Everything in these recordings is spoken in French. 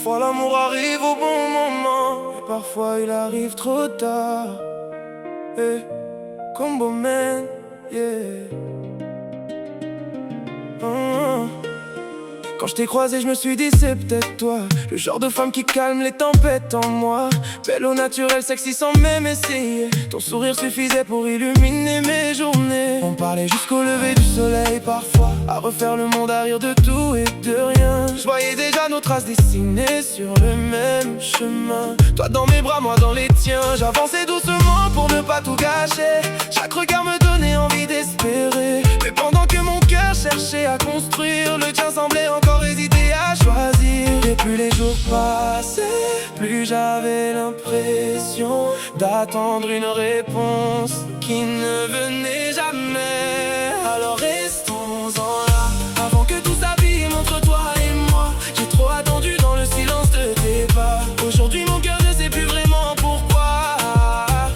Parfois l'amour arrive au bon moment, et parfois il arrive trop tard. Hey, Combo Man, yeah. Quand je t'ai croisé, je me suis dit c'est peut-être toi, le genre de femme qui calme les tempêtes en moi. Belle au naturel, sexy sans même essayer. Ton sourire suffisait pour illuminer mes journées. On parlait jusqu'au lever du soleil parfois, à refaire le monde, à rire de tout et de rien. Je voyais déjà nos traces dessinées sur le même chemin. Toi dans mes bras, moi dans les tiens. J'avançais doucement pour ne pas tout gâcher. Chaque regard me donnait envie d'espérer. Mais pendant que mon cœur cherchait à construire, le tien semblait encore hésiter à choisir. Et plus les jours passaient, plus j'avais l'impression d'attendre une réponse qui ne venait jamais. Alors restons-en là, avant que tout s'abîme entre toi et moi. J'ai trop attendu dans le silence de tes pas. Aujourd'hui mon cœur ne sait plus vraiment pourquoi.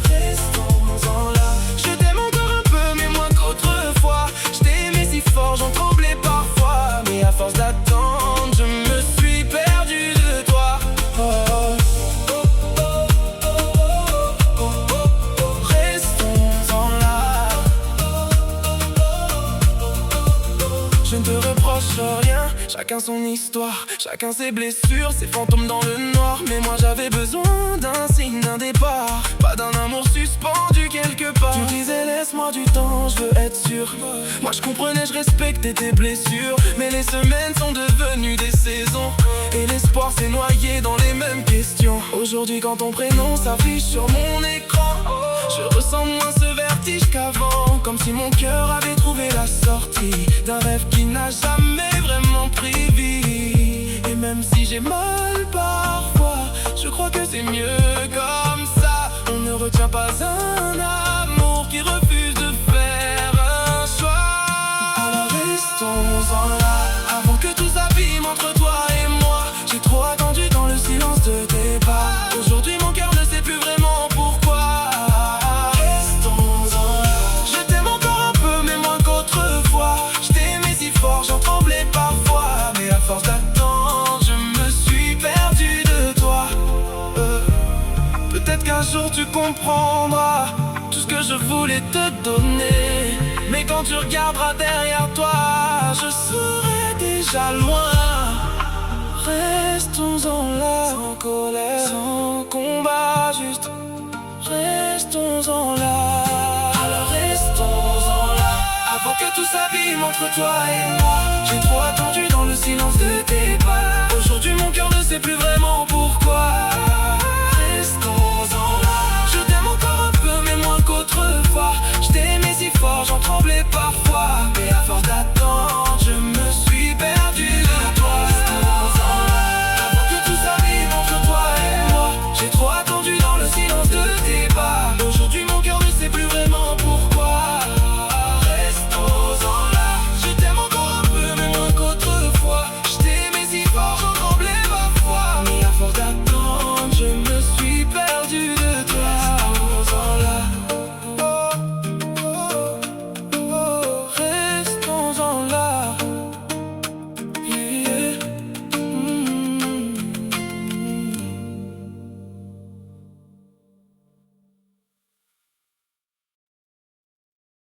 Restons-en là, je t'aime encore un peu mais moins qu'autrefois. Je t'ai aimé si fort, j'en tremblais parfois. Mais à force d'attendre, je me suis perdu de toi. Restons-en là. Je ne te reproche rien, chacun son histoire, chacun ses blessures, ses fantômes dans le noir. Mais moi j'avais besoin d'un signe, d'un départ, pas d'un amour suspendu quelque part. Tu disais laisse-moi du temps, je veux être sûr. Moi je comprenais, je respectais tes blessures. Mais les semaines sont devenues des saisons, et l'espoir s'est noyé dans les mêmes questions. Aujourd'hui quand ton prénom s'affiche sur mon écran, je ressens moins ce vertige qu'avant. Comme si mon cœur avait trouvé la sortie d'un rêve qui n'a jamais vraiment pris vie. Et même si j'ai mal parfois, je crois que c'est mieux comme ça. On ne retient pas un amour qui refuse de faire un choix. Alors restons-en là, avant que tout s'abîme entre toi et moi. J'ai trop attendu dans le silence de tes pas. Aujourd'hui mon cœur ne sait plus vraiment pourquoi. Restons-en là, je t'aime encore un peu mais moins qu'autrefois. Je t'ai aimé si fort, j'en tremblais parfois. Mais à force d'attendre, je me suis perdu de toi. Peut-être qu'un jour tu comprendras tout ce que je voulais te donner. Mais quand tu regarderas derrière toi, je serai déjà loin. Restons-en là, sans colère, sans combat, juste restons-en là. Alors restons-en là, avant que tout s'abîme entre toi et moi. J'ai trop attendu dans le silence de tes pas. Aujourd'hui mon cœur ne sait plus vraiment pourquoi.